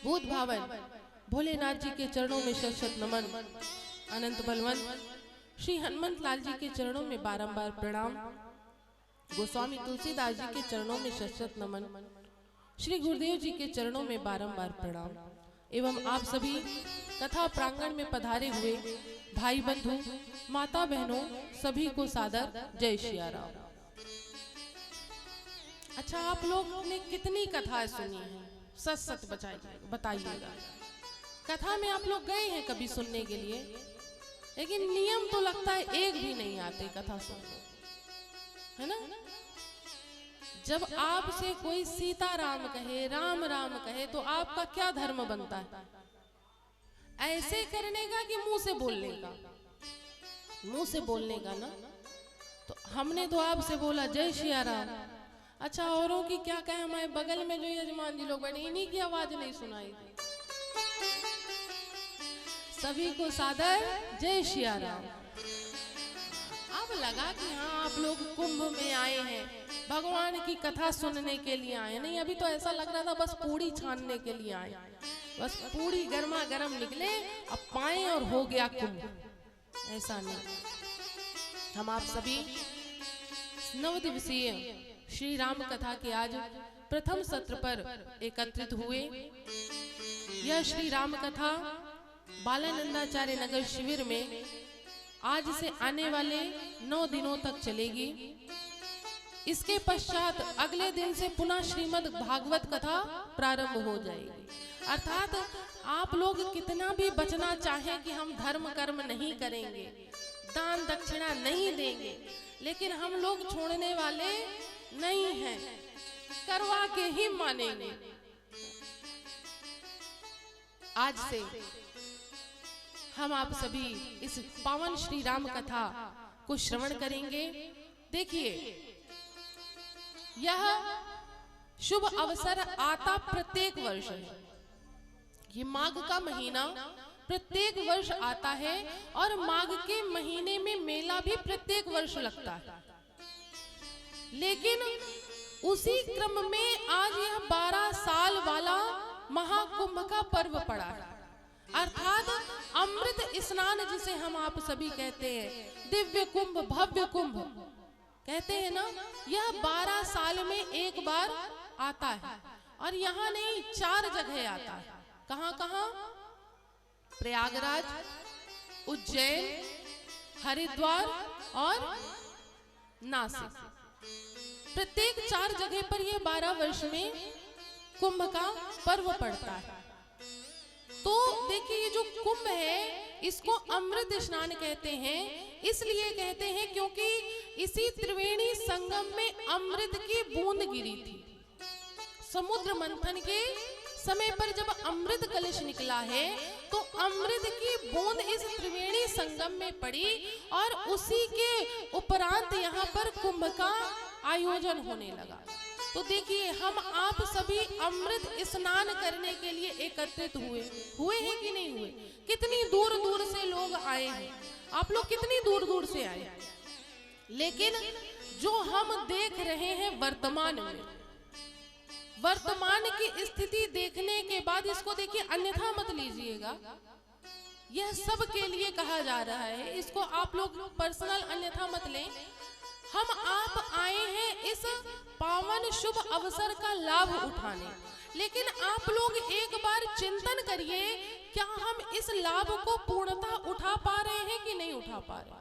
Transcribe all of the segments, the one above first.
भूत भावन भोलेनाथ जी के चरणों में शत शत नमन। अनंत बलवंत श्री हनुमंत लाल जी के चरणों में बारंबार प्रणाम। गोस्वामी तुलसीदास जी के चरणों में शत शत नमन। श्री गुरुदेव जी के चरणों में बारंबार प्रणाम। एवं आप सभी कथा प्रांगण में पधारे हुए भाई बंधु माता बहनों सभी को सादर जय सिया राम। अच्छा, आप लोग ने कितनी कथा सुनी है? सच सच बताइएगा। कथा में आप लोग गए हैं कभी सुनने के लिए, लेकिन नियम तो लगता है एक भी नहीं आते कथा सुनने, है ना? जब आपसे कोई सीता राम कहे, राम राम कहे, तो आपका क्या धर्म बनता है? ऐसे करने का कि मुंह से बोलने का? मुंह से बोलने का ना। तो हमने तो आपसे बोला जय सिया राम। अच्छा, औरों की क्या कहे? हमारे बगल में जो यजमान जी लोग बैठे, इन्हीं की आवाज नहीं सुनाई दी। सभी को सादर जय सिया राम। अब लगा कि हाँ, आप लोग कुंभ में आए हैं, भगवान की कथा सुनने के लिए आए। नहीं, अभी तो ऐसा लग रहा था बस पूड़ी छानने के लिए आए, बस पूड़ी गर्मा गर्म निकले, अब पाए और हो गया कुंभ। ऐसा नहीं। हम आप सभी 9 दिवसीय श्री राम कथा के आज प्रथम सत्र पर एकत्रित हुए। यह श्री राम कथा बालानंदाचार्य नगर शिविर में आज से आने वाले 9 दिनों तक चलेगी। इसके पश्चात अगले दिन से पुनः श्रीमद् भागवत कथा प्रारंभ हो जाएगी। अर्थात आप लोग कितना भी बचना चाहें कि हम धर्म कर्म नहीं करेंगे, दान दक्षिणा नहीं देंगे, लेकिन हम लोग छोड़ने वाले नहीं हैं, करवा के ही मानेंगे। आज से हम आप सभी इस पावन श्री राम कथा को श्रवण करेंगे। देखिए, यह शुभ अवसर आता प्रत्येक वर्ष है। ये माघ का महीना प्रत्येक वर्ष आता है और माघ के महीने में मेला भी प्रत्येक वर्ष लगता है। लेकिन उसी क्रम में आज यह 12 साल वाला महाकुंभ का पर्व पड़ा है। अर्थात अमृत स्नान जिसे हम आप सभी कहते हैं, दिव्य कुंभ, भव्य कुंभ कहते हैं ना, यह 12 साल में एक बार आता है। और यहाँ नहीं, 4 जगह आता है। कहाँ कहाँ? प्रयागराज, उज्जैन, हरिद्वार और नासिक। प्रत्येक 4 जगह पर यह 12 वर्ष में कुंभ का पर्व पड़ता है। तो देखिए, ये जो कुंभ है इसको अमृत स्नान कहते हैं। इसलिए कहते हैं क्योंकि इसी त्रिवेणी संगम में अमृत की बूंद गिरी थी। समुद्र मंथन के समय पर जब अमृत कलश निकला है तो अमृत की बूंद इस त्रिवेणी संगम में पड़ी और उसी के उपरांत यहाँ पर कुंभ का आयोजन होने लगा। तो देखिए, हम आप सभी अमृत स्नान करने के लिए एकत्रित हुए हैं कि नहीं हुए? कितनी दूर दूर से लोग आए हैं। आप लोग कितनी दूर दूर से आए हैं। लेकिन जो हम देख रहे हैं वर्तमान की स्थिति देखने के बाद इसको देखिए, अन्यथा मत लीजिएगा। यह सब के लिए कहा जा रहा है, इसको आप लोग पर्सनल अन्यथा मत लें। हम आप आए हैं इस पावन शुभ अवसर का लाभ उठाने। लेकिन आप लोग एक बार चिंतन करिए, क्या हम इस लाभ को पूर्णतः उठा पा रहे हैं कि नहीं उठा पा रहे?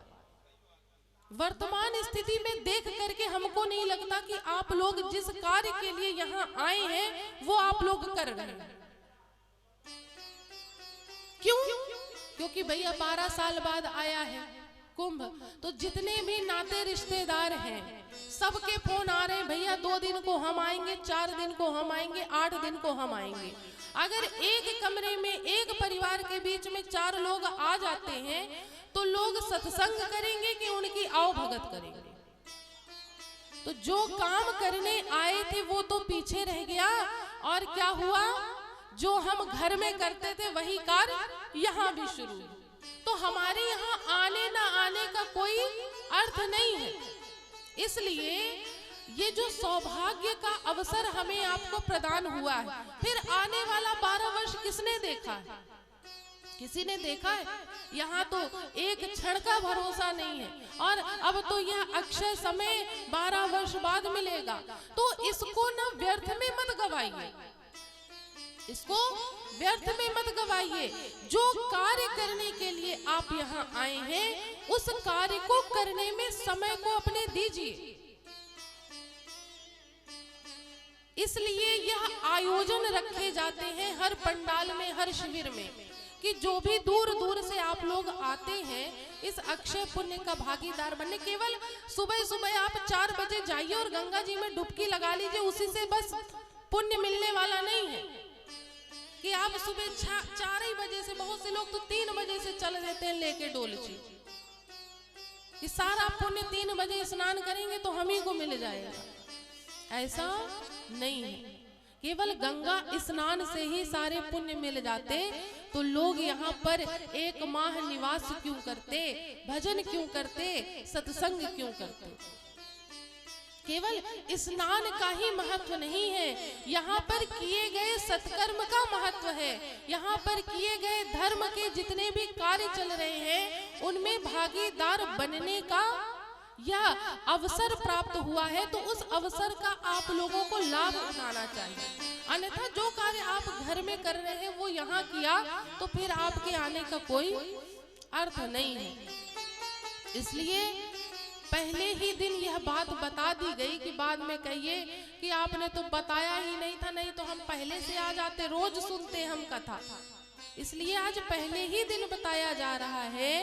वर्तमान स्थिति में देख करके हमको नहीं लगता कि आप लोग जिस कार्य के लिए यहाँ आए हैं वो आप लोग कर रहे हैं। क्यों? क्योंकि भैया 12 साल बाद आया है कुंभ, तो जितने भी नाते रिश्तेदार हैं सबके फोन आ रहे हैं, भैया 2 दिन को हम आएंगे, 4 दिन को हम आएंगे, 8 दिन को हम आएंगे। अगर एक कमरे में एक परिवार के बीच में 4 लोग आ जाते हैं तो लोग सत्संग करेंगे कि उनकी आओ भगत करेंगे? तो जो काम करने आए थे वो तो पीछे रह गया। और क्या हुआ? जो हम घर में करते थे वही कार्य यहाँ भी शुरू हुआ। तो हमारे यहाँ आने ना आने का कोई अर्थ नहीं है। इसलिए ये जो सौभाग्य का अवसर हमें आपको प्रदान हुआ है, फिर आने वाला 12 वर्ष देखा है? किसी ने देखा है? यहाँ तो एक क्षण का भरोसा नहीं है, और अब तो यह अक्षय समय 12 वर्ष बाद मिलेगा। तो इसको न व्यर्थ में मत गवाइए, इसको व्यर्थ में मत गवाइए। जो कार्य करने के लिए आप यहाँ आए हैं, उस कार्य को करने में समय को अपने दीजिए। इसलिए यह आयोजन रखे जाते हैं हर पंडाल में, हर शिविर में, कि जो भी दूर दूर से आप लोग आते हैं इस अक्षय पुण्य का भागीदार बनने। केवल सुबह सुबह आप 4 बजे जाइए और गंगा जी में डुबकी लगा लीजिए, उसी से बस पुण्य मिलने वाला नहीं है कि आप सुबह 4 ही बजे से, बहुत से लोग तो 3 बजे से चल देते हैं लेके डोलची, कि सारा पुण्य 3 बजे स्नान करेंगे तो हम ही को मिल जाएगा। ऐसा नहीं है, केवल गंगा स्नान से ही सारे पुण्य मिल जाते तो लोग यहाँ पर 1 माह निवास क्यों करते, भजन क्यों करते, सत्संग क्यों करते। केवल स्नान का ही महत्व नहीं है, यहाँ पर किए गए सत्कर्म का महत्व है। यहाँ पर किए गए धर्म के जितने भी कार्य चल रहे हैं उनमें भागीदार बनने का यह अवसर प्राप्त हुआ है, तो उस अवसर का आप लोगों को लाभ उठाना चाहिए। अन्यथा जो कार्य आप घर में कर रहे हैं वो यहाँ किया तो फिर आपके आने का कोई अर्थ नहीं है। इसलिए पहले ही दिन यह बात बता दी गई कि बाद में कहिए कि आपने तो बताया ही नहीं था, नहीं तो हम पहले से आ जाते, रोज सुनते हम कथा। इसलिए आज पहले ही दिन बताया जा रहा है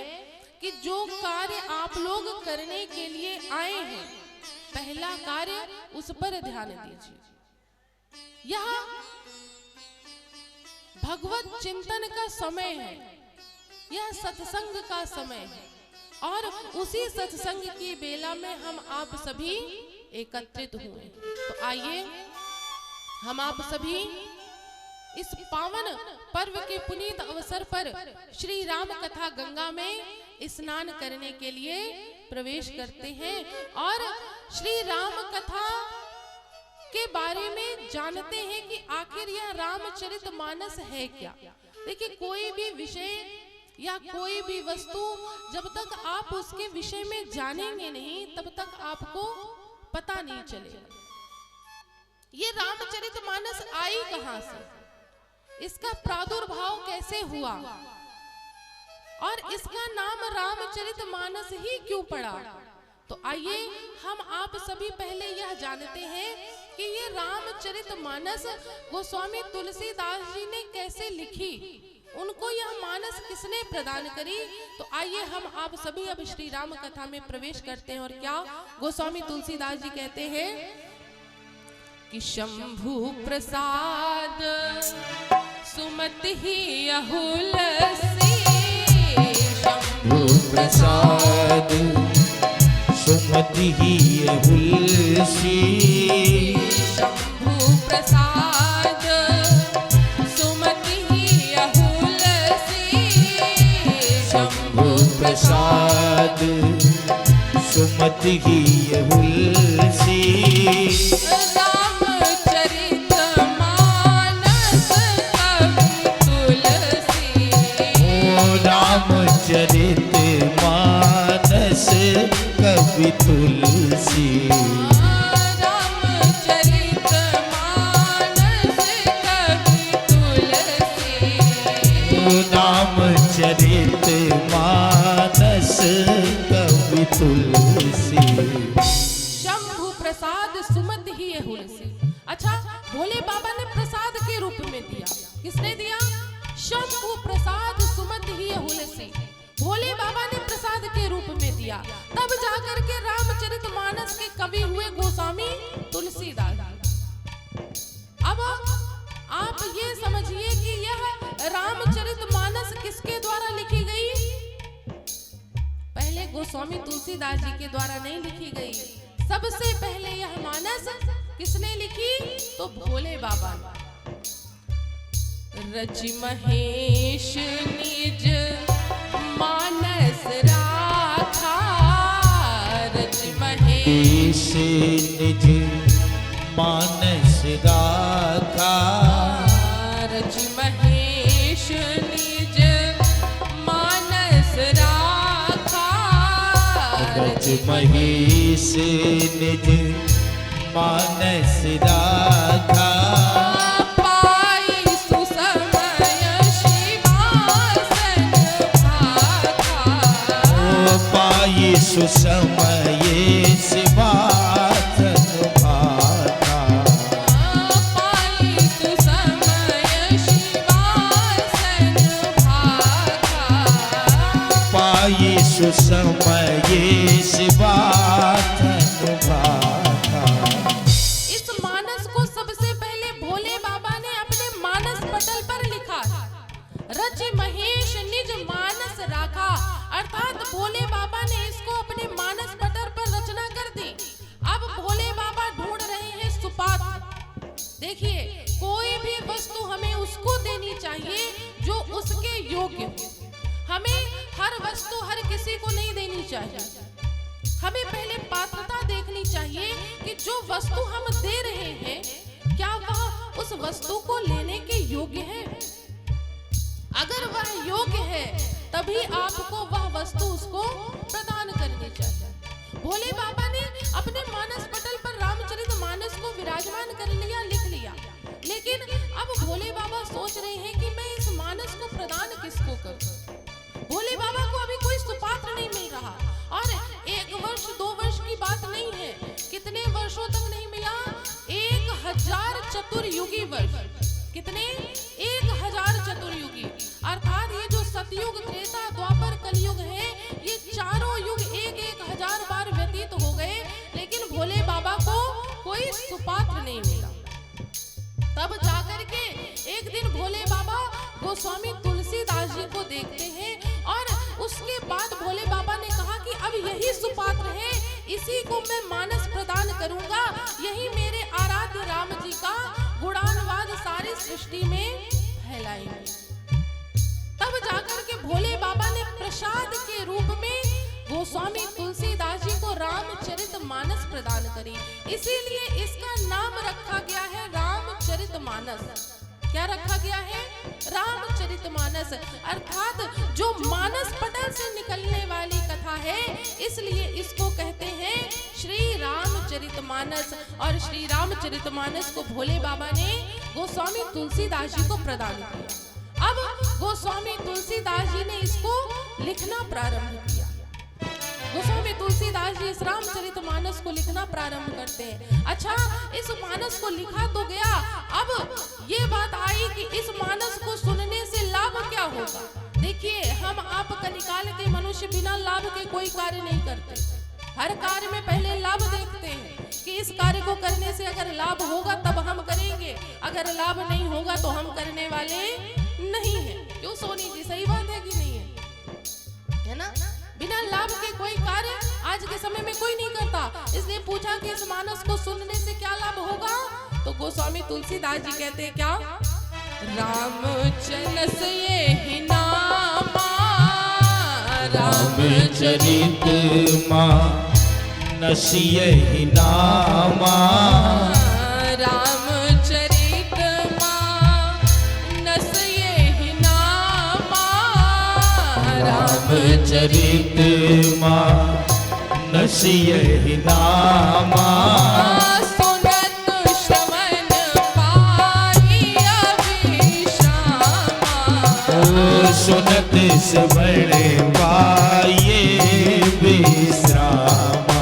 कि जो कार्य आप लोग करने के लिए आए हैं, पहला कार्य उस पर ध्यान दीजिए। यह भगवत चिंतन का समय है, यह सत्संग का समय है, और उसी सत्संग की बेला में हम आप सभी एकत्रित हुए। तो आइए हम आप सभी इस पावन पर्व के पुनीत अवसर पर श्री राम कथा गंगा में स्नान करने के लिए प्रवेश करते हैं और श्री राम कथा के बारे में जानते हैं कि आखिर यह रामचरितमानस है क्या। देखिए, कोई भी विषय या कोई भी वस्तु जब तक आप उसके विषय में जानेंगे नहीं तब तक आपको पता नहीं चलेगा। ये रामचरितमानस आई कहां से, इसका प्रादुर्भाव कैसे हुआ और इसका नाम रामचरितमानस ही क्यों पड़ा। तो आइए हम आप सभी पहले यह जानते हैं कि ये रामचरितमानस गोस्वामी तुलसीदास जी ने कैसे लिखी, उनको यह मानस किसने प्रदान करी। तो आइए हम आप सभी अब श्री राम कथा में प्रवेश करते हैं। और क्या गोस्वामी तुलसीदास जी कहते हैं कि शंभु प्रसाद सुमति ही अहुलसी, शंभु प्रसाद सुमति ही अहुलसी, शंभु प्रसाद सुमति ही अहुलसी, शंभु प्रसाद सुमति ही अहुलसी, रामचरित मानस कवि तुलसी, रामचरित मानस कवि तुलसी, रामचरित मानस कवि तुलसी। शंभु प्रसाद सुमति ही अहुलसी। अच्छा, भोले बाबा ने प्रसाद के रूप में दिया, किसने दिया? शंभु प्रसाद सुमति ही अहुलसी, भोले बाबा ने प्रसाद के रूप में दिया। तब जाकर के रामचरितमानस के कवि हुए गोस्वामी तुलसीदास। अब आप ये समझिए कि यह रामचरितमानस किसके द्वारा लिखी गई? पहले गोस्वामी तुलसीदास जी के द्वारा नहीं लिखी गई, सबसे पहले यह मानस किसने लिखी? तो भोले बाबा ने। रचि महेश निज मानस राखा, रचि महेश निज मानस राखा, रचि महेश निज मानस राखा। रज महेश निज मानस राखा। पाई सुसमय शिवासन भाखा। ओ पाई सुसमय शिवासन भाखा। पाई सुसमय शिवासन भाखा। पाई सुसमय शिवासन भाखा। इस मानस को सबसे पहले भोले बाबा ने अपने मानस पटल पर लिखा है। रच महेश निज मानस राखा, अर्थात भोले बाबा ने इसको अपने मानस पटल पर रचना कर दी। अब भोले बाबा ढूंढ रहे हैं सुपात्र। देखिए, कोई भी वस्तु हमें उसको देनी चाहिए जो उसके योग्य हो। हमें हर वस्तु हर किसी को नहीं देनी चाहिए। हमें पहले पात्रता देखनी चाहिए कि जो वस्तु हम दे रहे हैं क्या वह उस वस्तु को लेने के योग्य है। अगर वह योग्य है तभी आपको वह वस्तु उसको प्रदान करनी चाहिए। भोले बाबा ने अपने मानस पटल पर रामचरितमानस को विराजमान कर लिया, लिख लिया, लेकिन अब भोले बाबा सोच रहे हैं कि मैं इस मानस को प्रदान किसको करूं। भोले बाबा को अभी कोई सुपात्र नहीं मिल रहा, और 1 वर्ष 2 वर्ष की बात नहीं है, कितने वर्षों तक नहीं मिला, 1000 चतुर्युगी वर्ष। कितने? 1000 चतुर्युगी, अर्थात ये जो सतयुग, त्रेता, द्वापर, कलयुग है, ये चारों युग 1000 बार व्यतीत हो गए, लेकिन भोले बाबा को कोई सुपात्र नहीं मिला। तब जाकर के एक दिन भोले बाबा गोस्वामी तुलसीदास जी को देखते हैं, और उसके बाद भोले बाबा ने कहा कि अब यही सुपात्र है, इसी को मैं मानस प्रदान करूंगा, यही मेरे आराध्य राम जी का गुणानुवाद सारी सृष्टि में फैलाएंगे। तब जाकर के भोले बाबा ने प्रसाद के रूप में गोस्वामी तुलसीदास जी को रामचरितमानस प्रदान करी। इसीलिए इसका नाम रखा गया है रामचरितमानस। क्या रखा गया है? रामचरितमानस, अर्थात जो मानस पटल से निकलने वाली कथा है, इसलिए इसको कहते हैं श्री रामचरितमानस। और श्री रामचरितमानस को भोले बाबा ने गोस्वामी तुलसीदास जी को प्रदान किया। अब गोस्वामी तुलसीदास जी ने इसको लिखना प्रारंभ किया। गोस्वामी तुलसीदास जी इस रामचरितमानस को लिखना प्रारंभ करते हैं। अच्छा, इस मानस को लिखा तो गया, अब ये बात आई कि इस मानस को सुनने से लाभ क्या होगा। देखिए, हम आप कलिकाल के मनुष्य बिना लाभ के कोई कार्य नहीं करते। हर कार्य में पहले लाभ देखते हैं कि इस कार्य को करने से अगर लाभ होगा तब हम करेंगे, अगर लाभ नहीं होगा तो हम करने वाले नहीं है। क्यों सोनी जी, सही बात है कि नहीं है ना? बिना लाभ के कोई कार्य आज के समय में कोई नहीं करता। इसलिए पूछा कि इस मानस को सुनने से क्या लाभ होगा, तो गोस्वामी तुलसीदास जी कहते हैं क्या? रामचरस ये ही नामा, रामचरितमानस ये ही नामा। रामचरितमानस ये ही नामा। रामचरितमानस ये ही नामा। सुनत श्रवण पाई अभिश्रामा। सुनत श्रवण पाए विश्रामा।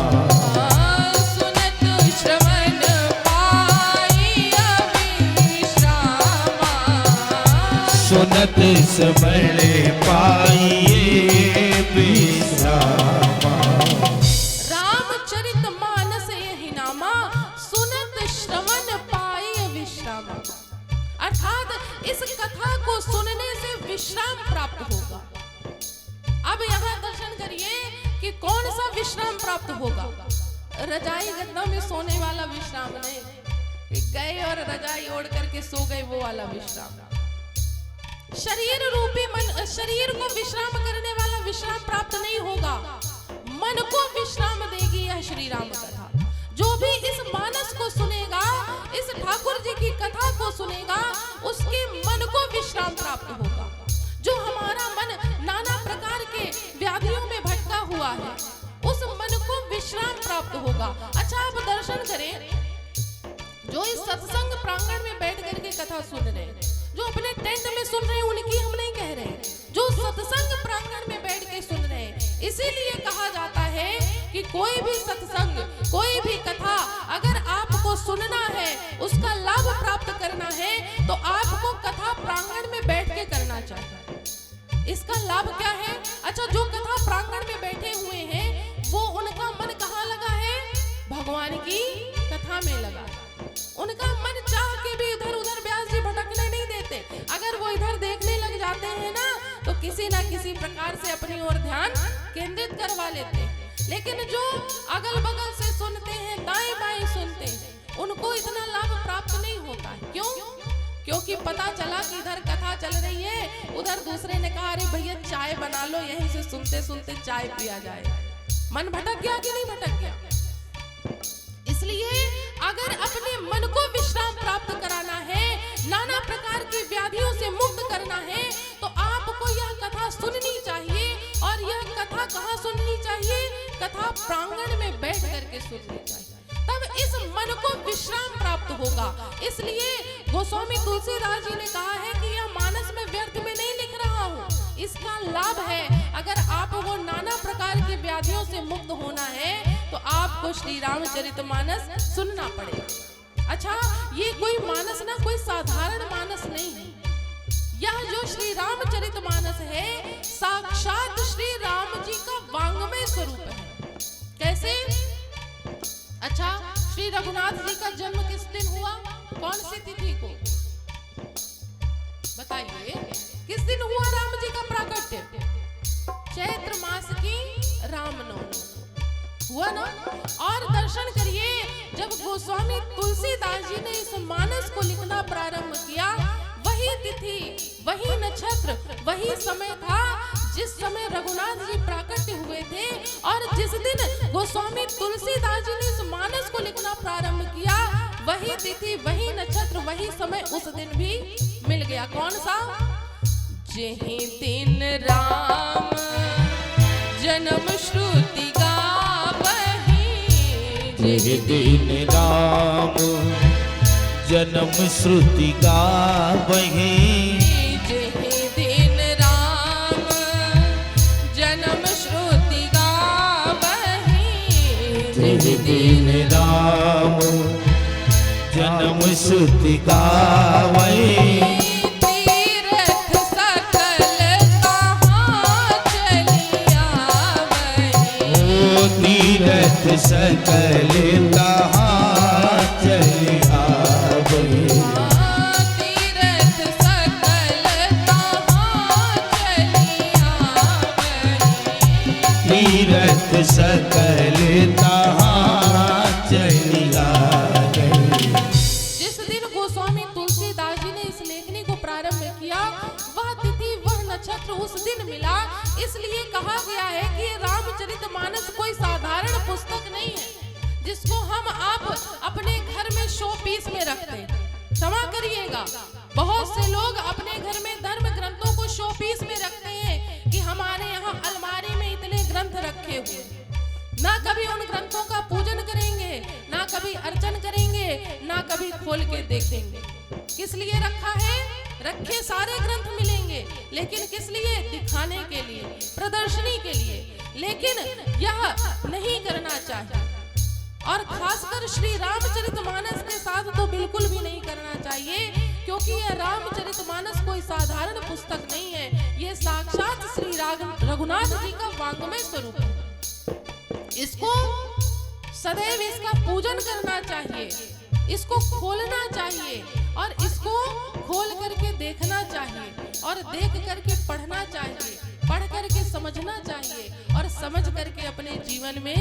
सुनत श्रवण पाई अभिश्रामा। सुनत श्रवण पाए विश्रामा। रामचरितमानस यही नामा, सुनत श्रवण पाई विश्रामा, अर्थात इस कथा को सुनने से विश्राम प्राप्त होगा। अब यहाँ दर्शन करिए कि कौन सा विश्राम प्राप्त होगा। रजाई गद्दा में सोने वाला विश्राम नहीं, गए और रजाई ओढ़ करके सो गए वो वाला विश्राम। शरीर रूपी मन, शरीर को विश्राम करने वाला विश्राम प्राप्त नहीं होगा, मन को विश्राम देगी यह श्री राम कथा। जो भी इस मानस को सुनेगा, इस ठाकुर जी की कथा को सुनेगा उसके मन को विश्राम प्राप्त होगा। जो हमारा मन नाना प्रकार के व्याधियों में भटका हुआ है, उस मन को विश्राम प्राप्त होगा। अच्छा, आप दर्शन करें, जो इस सत्संग प्रांगण में बैठ करके कथा सुन रहे हैं, जो अपने टेंट में सुन रहे हैं, उनकी हम नहीं कह रहे हैं, जो सत्संग प्रांगण में बैठ के सुन रहे हैं। इसीलिए कहा जाता है कि कोई भी सत्संग, कोई भी कथा अगर आपको सुनना है, उसका लाभ प्राप्त करना है, तो आपको कथा प्रांगण में बैठ के करना चाहिए। इसका लाभ क्या है? अच्छा, जो कथा प्रांगण में बैठे हुए हैं, वो उनका मन कहाँ लगा है? भगवान की कथा में लगा। उनका मन चाह के भी इधर उधर व्यास जी भटकने नहीं देते। अगर वो इधर देखने लग जाते हैं ना, तो किसी ना किसी प्रकार से अपनी ओर ध्यान केंद्रित करवा लेते हैं। लेकिन जो अगल बगल से सुनते हैं, दाएं बाएं सुनते हैं, उनको इतना लाभ प्राप्त नहीं होता है। क्यों? क्योंकि पता चला कि इधर कथा चल रही है, उधर दूसरे ने कहा अरे भैया चाय बना लो, यहीं से सुनते सुनते चाय पिया जाए। मन भटक गया कि नहीं भटक गया? इसलिए अगर अपने मन को विश्राम प्राप्त कराना है, नाना प्रकार की व्याधियों से मुक्त करना है, तो आपको यह कथा सुननी चाहिए। और यह कथा कहाँ सुननी चाहिए? कथा प्रांगण में बैठ करके सुननी चाहिए, तब इस मन को विश्राम प्राप्त होगा। इसलिए गोस्वामी तुलसीदास जी ने कहा है कि यह मानस में व्यर्थ में नहीं लिख रहा हूँ, इसका लाभ है। अगर आपको नाना प्रकार की व्याधियों से मुक्त होना है, तो आपको श्री रामचरितमानस सुनना पड़ेगा। अच्छा, ये कोई मानस ना कोई साधारण मानस नहीं है। यह जो श्री रामचरितमानस है, साक्षात श्री राम जी का वांग्मय स्वरूप है। कैसे? अच्छा, श्री रघुनाथ जी का जन्म किस दिन हुआ? कौन सी तिथि को? बताइए, किस दिन हुआ राम जी का प्राकट्य? चैत्र मास की रामनवमी हुआ ना। और दर्शन करिए, जब गोस्वामी तुलसीदास जी ने इस मानस को लिखना प्रारंभ किया, वही तिथि, वही नक्षत्र, वही समय था जिस समय रघुनाथ जी प्राकट्य हुए थे। और जिस दिन गोस्वामी तुलसीदास जी ने इस मानस को लिखना प्रारंभ किया, वही तिथि, वही नक्षत्र, वही समय उस दिन भी मिल गया। कौन सा? जेहि दिन राम जन्म श्रुति गावहि, जेहि दिन राम जन्म श्रुति गावहि, जेहि दिन राम जन्म श्रुति गावहि, जेहि दिन राम जन्म श्रुति गावहि। तीर्थ सकल कहाँ चली आवहि, ओ तीर्थ सकल कहाँ चली आवहि, तीर्थ सकल कहाँ चली आवहि, तीर्थ सकल कहाँ चली आवहि। जिस दिन गोस्वामी तुलसीदास जी ने इस लेखनी को प्रारंभ किया, वह तिथि, वह नक्षत्र उस दिन मिला। इसलिए कहा गया है कि रामचरितमानस कोई साधारण पुस्तक नहीं है, जिसको हम आप अपने घर में शो पीस में रखते हैं। क्षमा करिएगा, बहुत से लोग अपने घर में धर्म ग्रंथों को शो पीस में रखते हैं कि हमारे यहाँ अलमारी में इतने ग्रंथ रखे हुए, ना कभी उन ग्रंथों का पूजन करेंगे, ना कभी अर्चन करेंगे, ना कभी खोल के देखेंगे। किस लिए रखा है? रखे सारे ग्रंथ मिलेंगे, लेकिन किस लिए? दिखाने के लिए, प्रदर्शनी के लिए। लेकिन यह नहीं करना चाहिए, और खासकर श्री रामचरितमानस के साथ तो बिल्कुल भी नहीं करना चाहिए, क्योंकि यह रामचरितमानस कोई साधारण पुस्तक नहीं है। यह साक्षात श्री रघुनाथ जी का वांग्मय स्वरूप है। इसको सदैव इसका पूजन करना चाहिए, इसको खोलना चाहिए, और इसको खोल करके देखना चाहिए, और देख करके पढ़ना चाहिए, पढ़ करके समझना चाहिए, और समझ करके अपने जीवन में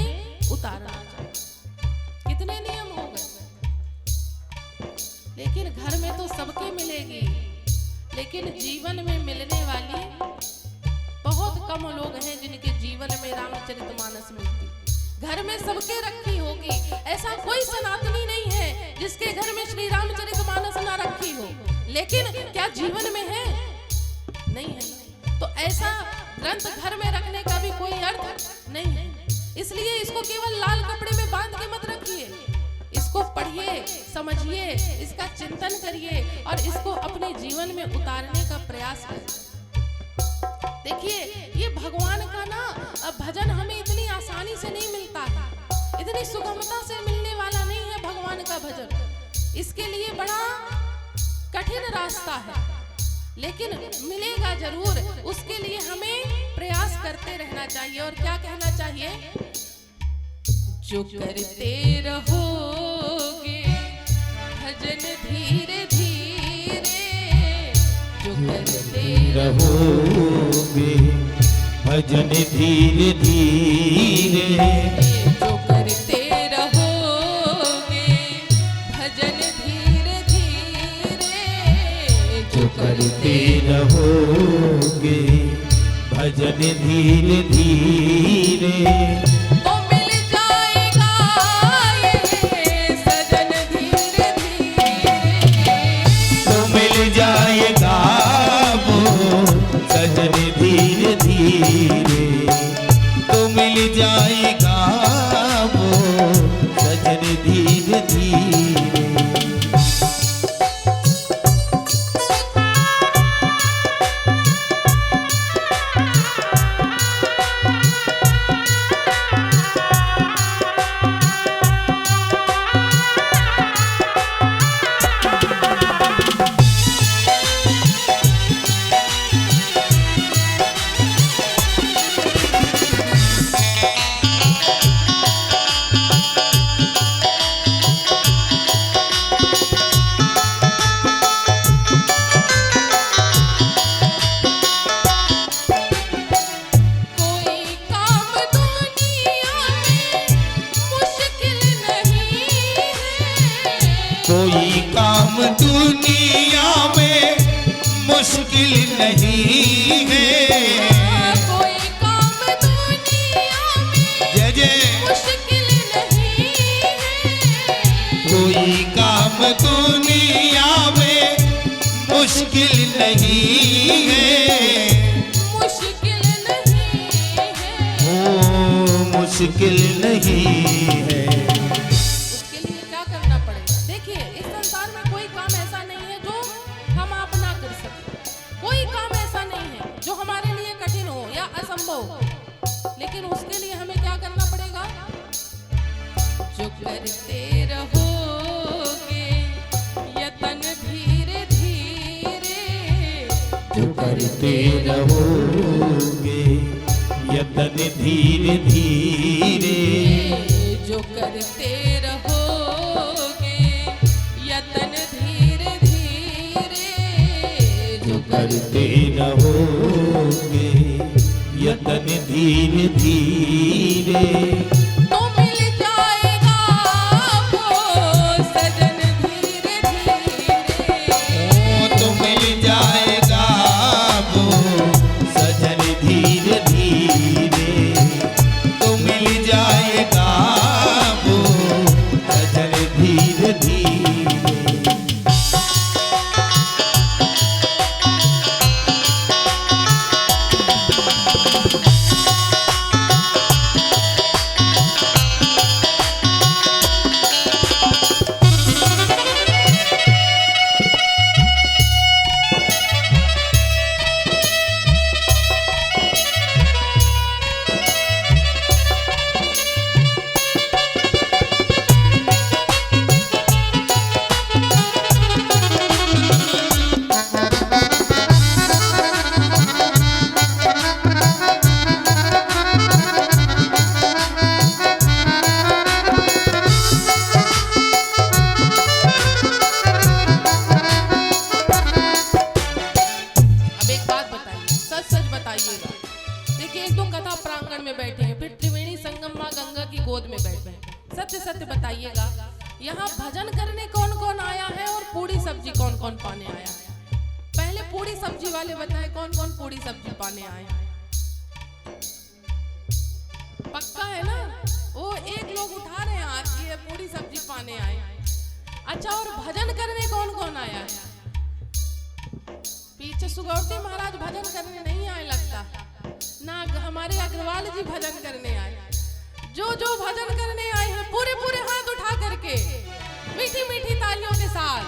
उतारना चाहिए। कितने नियम हो गए, लेकिन घर में तो सबके मिलेगी, लेकिन जीवन में मिलने वाली बहुत कम लोग हैं जिनके जीवन में रामचरितमानस मिलती। घर में सबके रखी होगी, ऐसा कोई सनातनी नहीं है जिसके घर में श्री रामचरितमानस ना रखी हो, लेकिन क्या जीवन में है? नहीं है। तो ऐसा ग्रंथ घर में रखने का भी कोई अर्थ नहीं है। इसलिए इसको केवल लाल कपड़े में बांध के मत रखिए, इसको पढ़िए, समझिए, इसका चिंतन करिए और इसको अपने जीवन में उतारने का प्रयास करिए। देखिए, ये भगवान का ना भजन हमें इतनी आसानी से नहीं मिलता है, इतनी सुगमता से मिलने वाला नहीं है भगवान का भजन। इसके लिए बड़ा कठिन रास्ता है, लेकिन मिलेगा जरूर। उसके लिए हमें प्रयास करते रहना चाहिए। और क्या कहना चाहिए? जो करते रहोगे भजन धीरे धीरे, जो करते रहोगे भजन धीरे धीरे, जो करते रहोगे भजन धीरे धीरे, जो करते रहोगे भजन धीरे धीरे, तो मिल जाएगा ये सजन धीरे धीरे, तो मिल जाएगा वो सजन धीरे धीरे, तो मिल जाएगा वो सजन धीरे धीरे। कोई काम दुनिया में मुश्किल नहीं है, कोई काम दुनिया में जय जय मुश्किल नहीं है, कोई काम दुनिया में मुश्किल नहीं है, मुश्किल नहीं है, ओ मुश्किल नहीं है। उसके लिए क्या करना पड़ेगा? देखिए, इस संसार में कोई काम ऐसा नहीं है जो हम आप ना कर सके, कोई काम ऐसा नहीं है जो हमारे लिए कठिन हो या असंभव हो, लेकिन उसके लिए हमें क्या करना पड़ेगा? जो करते रहोगे यतन धीरे धीरे, जो करते रहोगे यतन धीरे धीरे, जो करते रहोगे यतन धीरे धीरे, जो करते रहोगे यतन धीरे धीरे, तो मिल जाएगा वो सजन धीरे धीरे, तो मिल जाएगा वो सजन धीरे धीरे, तो मिल जाएगा वो सजन धीरे धीरे। सत्य सत्य बताइएगा, यहाँ भजन करने कौन कौन आया है और पूरी सब्जी कौन कौन पाने आया है? पहले पूरी सब्जी वाले बताएं कौन कौन पूरी सब्जी पाने आए हैं? पक्का है ना? वो एक लोग उठा रहे हैं हाथ, ये पूरी सब्जी पाने आए। अच्छा, और भजन करने कौन कौन आया है? पीछे सुगौती महाराज भजन करने नहीं आए लगता, ना हमारे अग्रवाल जी भजन करने आए। जो भजन करने आए हैं पूरे पूरे हाथ उठा करके मीठी मीठी तालियों के साथ,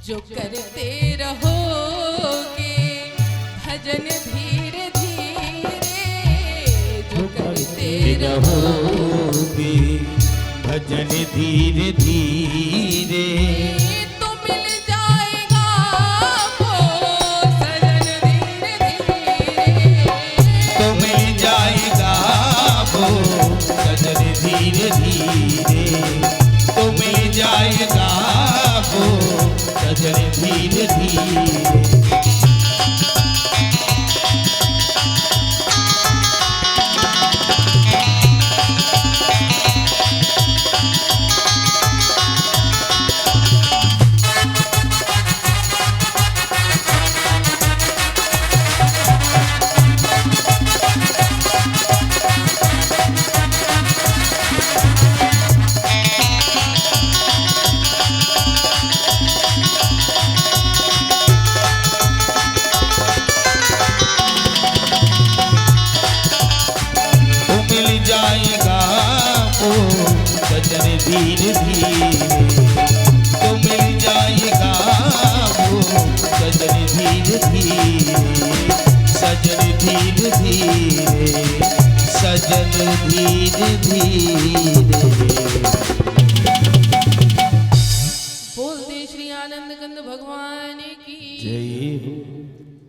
जो करते रहोगे भजन धीरे धीरे, जो करते रहोगे भजन धीरे धीरे, तो मिल जाएगा वो सजन धीरे धीरे, तो मिल जाएगा वो सजन धीरे धीरे, तो मिल जाएगा वो सजन धीरे धीरे। धीरे धीरे, तो मिल जाएगा वो सजन धीरे धीरे, सजन धीरे धीरे, सजन धीरे धीरे।